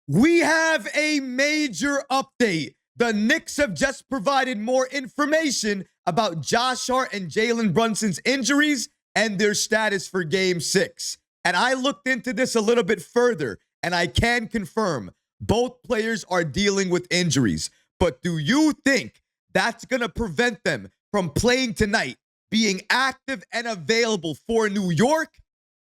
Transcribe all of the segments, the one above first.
We have a major update. The Knicks have just provided more information about Josh Hart and Jalen Brunson's injuries and their status for Game 6. And I looked into this a little bit further, and I can confirm both players are dealing with injuries. But do you think that's going to prevent them from playing tonight, being active and available for New York?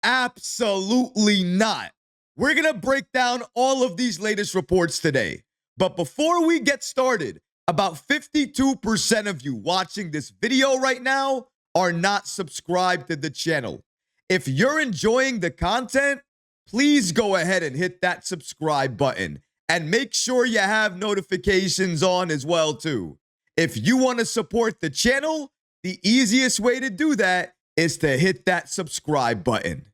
Absolutely not. We're going to break down all of these latest reports today. But before we get started, about 52% of you watching this video right now are not subscribed to the channel. If you're enjoying the content, please go ahead and hit that subscribe button and make sure you have notifications on as well too. If you want to support the channel, the easiest way to do that is to hit that subscribe button.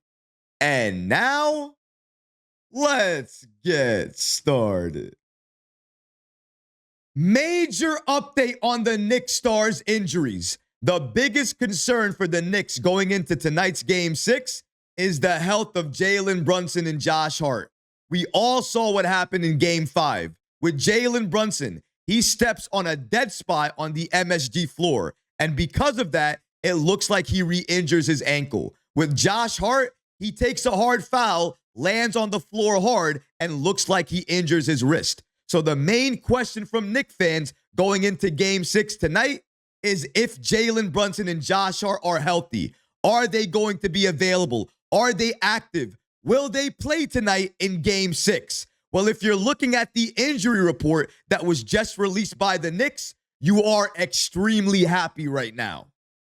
And now, let's get started. Major update on the Knicks stars' injuries. The biggest concern for the Knicks going into tonight's Game 6 is the health of Jalen Brunson and Josh Hart. We all saw what happened in Game 5. With Jalen Brunson, he steps on a dead spot on the MSG floor, and because of that, it looks like he re-injures his ankle. With Josh Hart, he takes a hard foul, lands on the floor hard, and looks like he injures his wrist. So the main question from Knicks fans going into Game 6 tonight is if Jalen Brunson and Josh Hart are healthy. Are they going to be available? Are they active? Will they play tonight in Game 6? Well, if you're looking at the injury report that was just released by the Knicks, you are extremely happy right now.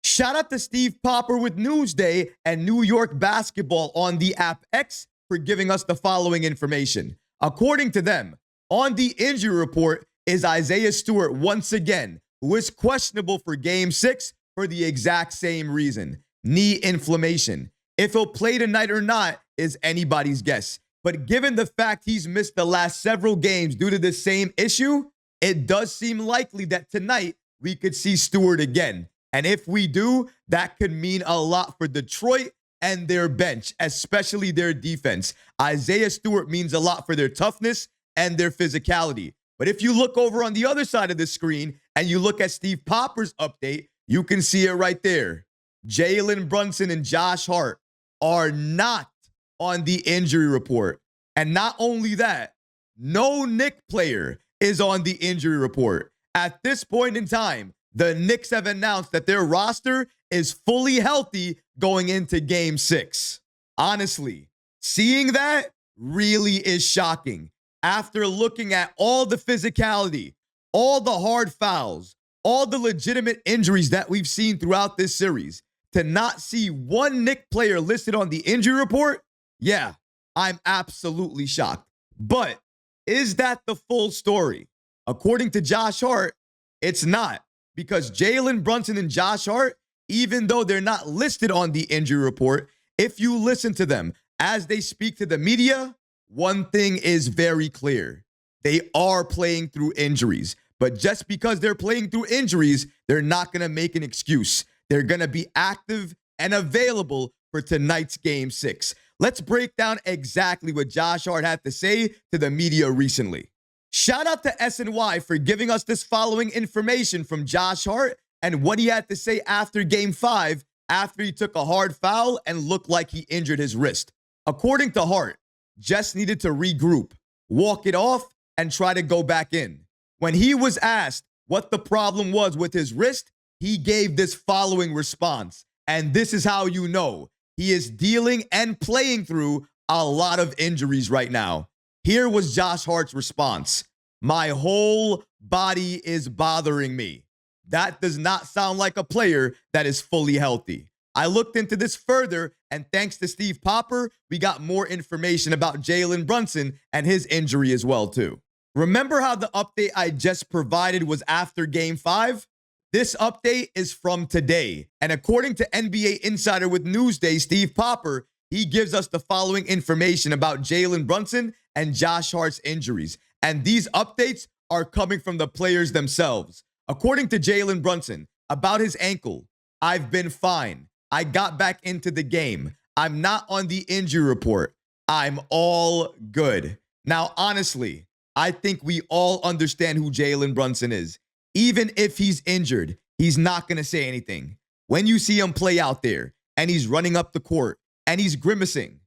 Shout out to Steve Popper with Newsday and New York Basketball on the app X for giving us the following information. According to them, on the injury report is Isaiah Stewart once again, who is questionable for Game 6 for the exact same reason, knee inflammation. If he'll play tonight or not is anybody's guess. But given the fact he's missed the last several games due to the same issue, it does seem likely that tonight we could see Stewart again. And if we do, that could mean a lot for Detroit and their bench, especially their defense. Isaiah Stewart means a lot for their toughness and their physicality. But if you look over on the other side of the screen and you look at Steve Popper's update, you can see it right there. Jalen Brunson and Josh Hart are not on the injury report. And not only that, no Knicks player is on the injury report. At this point in time, the Knicks have announced that their roster is fully healthy going into Game 6. Honestly, seeing that really is shocking. After looking at all the physicality, all the hard fouls, all the legitimate injuries that we've seen throughout this series, to not see one Knicks player listed on the injury report, yeah, I'm absolutely shocked. But is that the full story? According to Josh Hart, it's not. Because Jalen Brunson and Josh Hart, even though they're not listed on the injury report, if you listen to them as they speak to the media, one thing is very clear. They are playing through injuries. But just because they're playing through injuries, they're not going to make an excuse. They're going to be active and available for tonight's Game 6. Let's break down exactly what Josh Hart had to say to the media recently. Shout out to SNY for giving us this following information from Josh Hart and what he had to say after Game 5 after he took a hard foul and looked like he injured his wrist. According to Hart, just needed to regroup, walk it off, and try to go back in. When he was asked what the problem was with his wrist, he gave this following response. And this is how you know he is dealing and playing through a lot of injuries right now. Here was Josh Hart's response. My whole body is bothering me. That does not sound like a player that is fully healthy. I looked into this further, and thanks to Steve Popper, we got more information about Jalen Brunson and his injury as well, too. Remember how the update I just provided was after Game 5? This update is from today. And according to NBA Insider with Newsday, Steve Popper, he gives us the following information about Jalen Brunson and Josh Hart's injuries. And these updates are coming from the players themselves. According to Jalen Brunson, about his ankle, I've been fine. I got back into the game. I'm not on the injury report. I'm all good. Now, honestly, I think we all understand who Jalen Brunson is. Even if he's injured, he's not going to say anything. When you see him play out there and he's running up the court and he's grimacing,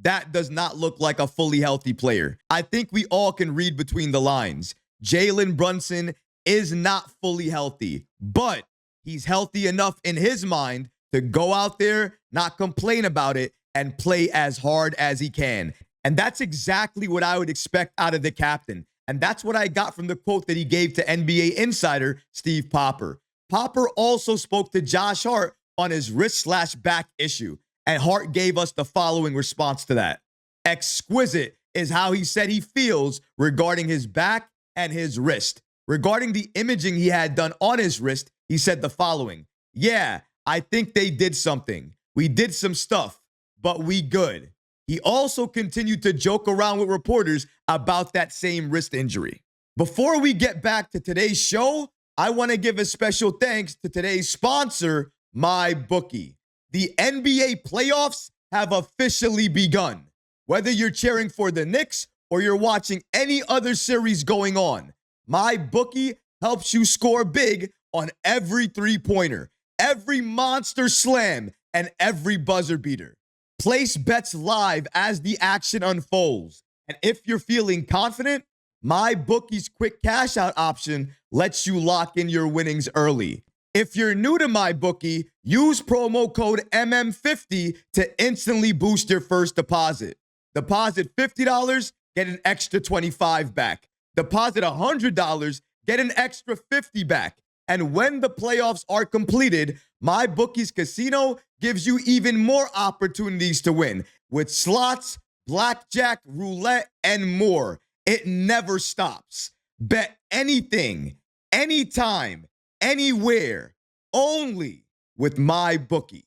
that does not look like a fully healthy player. I think we all can read between the lines. Jalen Brunson is not fully healthy, but he's healthy enough in his mind to go out there, not complain about it, and play as hard as he can. And that's exactly what I would expect out of the captain. And that's what I got from the quote that he gave to NBA insider Steve Popper. Popper also spoke to Josh Hart on his wrist/back issue. And Hart gave us the following response to that. Exquisite is how he said he feels regarding his back and his wrist. Regarding the imaging he had done on his wrist, he said the following. Yeah, I think they did something. We did some stuff, but we good. He also continued to joke around with reporters about that same wrist injury. Before we get back to today's show, I want to give a special thanks to today's sponsor, MyBookie. The NBA playoffs have officially begun. Whether you're cheering for the Knicks or you're watching any other series going on, MyBookie helps you score big on every three-pointer, every monster slam, and every buzzer beater. Place bets live as the action unfolds. And if you're feeling confident, MyBookie's quick cash out option lets you lock in your winnings early. If you're new to MyBookie, use promo code MM50 to instantly boost your first deposit. Deposit $50, get an extra $25 back. Deposit $100, get an extra $50 back. And when the playoffs are completed, MyBookie's casino gives you even more opportunities to win with slots, blackjack, roulette, and more. It never stops. Bet anything, anytime, anywhere, only with MyBookie.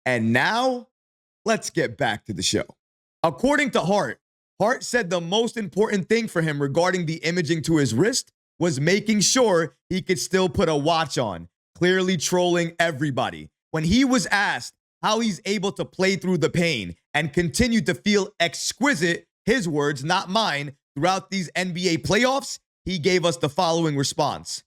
And now, let's get back to the show. According to Hart, Hart said the most important thing for him regarding the imaging to his wrist was making sure he could still put a watch on, clearly trolling everybody. When he was asked how he's able to play through the pain and continue to feel exquisite, his words, not mine, throughout these NBA playoffs, he gave us the following response.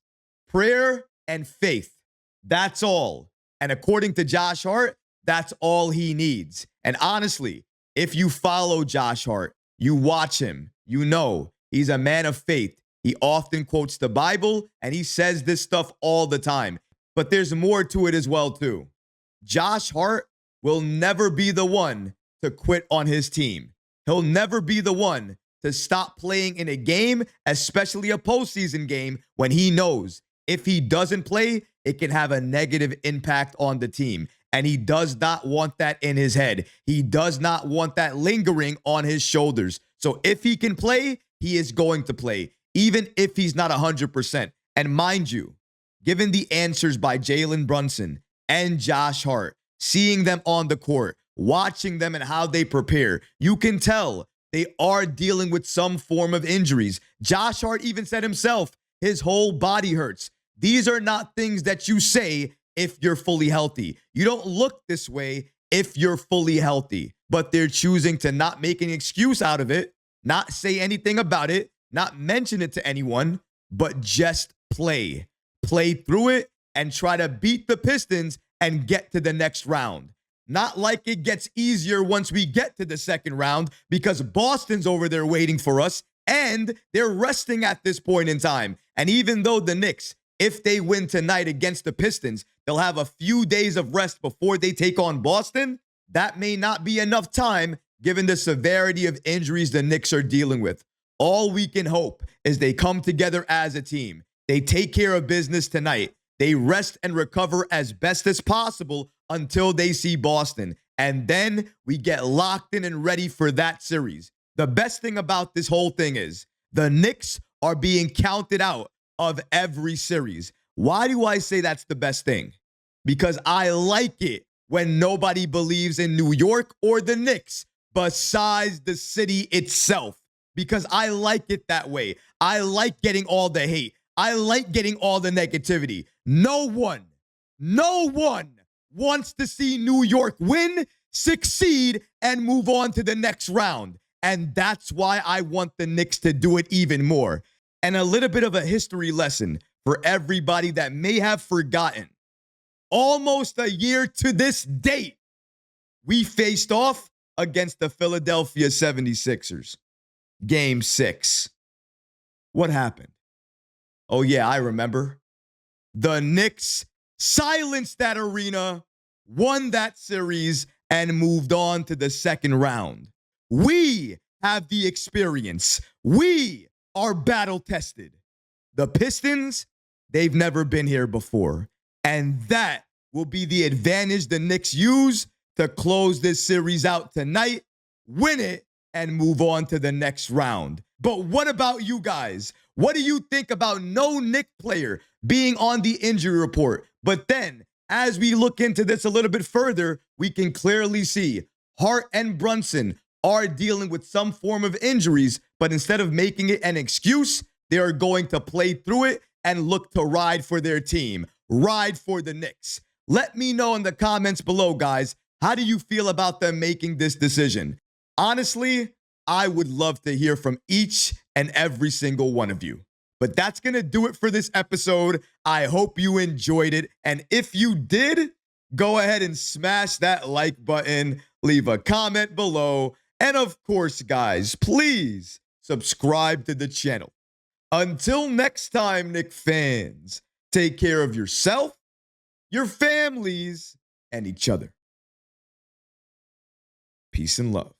Prayer and faith. That's all. And according to Josh Hart, that's all he needs. And honestly, if you follow Josh Hart, you watch him, you know he's a man of faith. He often quotes the Bible, and he says this stuff all the time. But there's more to it as well, too. Josh Hart will never be the one to quit on his team. He'll never be the one to stop playing in a game, especially a postseason game, when he knows if he doesn't play, it can have a negative impact on the team. And he does not want that in his head. He does not want that lingering on his shoulders. So if he can play, he is going to play, even if he's not 100%. And mind you, given the answers by Jalen Brunson and Josh Hart, seeing them on the court, watching them and how they prepare, you can tell they are dealing with some form of injuries. Josh Hart even said himself, his whole body hurts. These are not things that you say if you're fully healthy. You don't look this way if you're fully healthy. But they're choosing to not make an excuse out of it, not say anything about it, not mention it to anyone, but just play. Play through it and try to beat the Pistons and get to the next round. Not like it gets easier once we get to the second round, because Boston's over there waiting for us and they're resting at this point in time. And even though the Knicks, if they win tonight against the Pistons, they'll have a few days of rest before they take on Boston, that may not be enough time given the severity of injuries the Knicks are dealing with. All we can hope is they come together as a team. They take care of business tonight. They rest and recover as best as possible until they see Boston. And then we get locked in and ready for that series. The best thing about this whole thing is the Knicks are being counted out of every series. Why do I say that's the best thing? Because I like it when nobody believes in New York or the Knicks besides the city itself. Because I like it that way. I like getting all the hate. I like getting all the negativity. No one wants to see New York win, succeed, and move on to the next round. And that's why I want the Knicks to do it even more. And a little bit of a history lesson for everybody that may have forgotten. Almost a year to this date, we faced off against the Philadelphia 76ers. Game 6. What happened? Oh, yeah, I remember. The Knicks silenced that arena, won that series, and moved on to the second round. We have the experience. We are battle tested. The Pistons, they've never been here before. And that will be the advantage the Knicks use to close this series out tonight, win it, and move on to the next round. But what about you guys? What do you think about no Knick player being on the injury report? But then, as we look into this a little bit further, we can clearly see Hart and Brunson are dealing with some form of injuries, but instead of making it an excuse, they are going to play through it and look to ride for their team, ride for the Knicks. Let me know in the comments below, guys, how do you feel about them making this decision? Honestly, I would love to hear from each and every single one of you. But that's going to do it for this episode. I hope you enjoyed it. And if you did, go ahead and smash that like button, leave a comment below. And of course, guys, please subscribe to the channel. Until next time, Knick fans, take care of yourself, your families, and each other. Peace and love.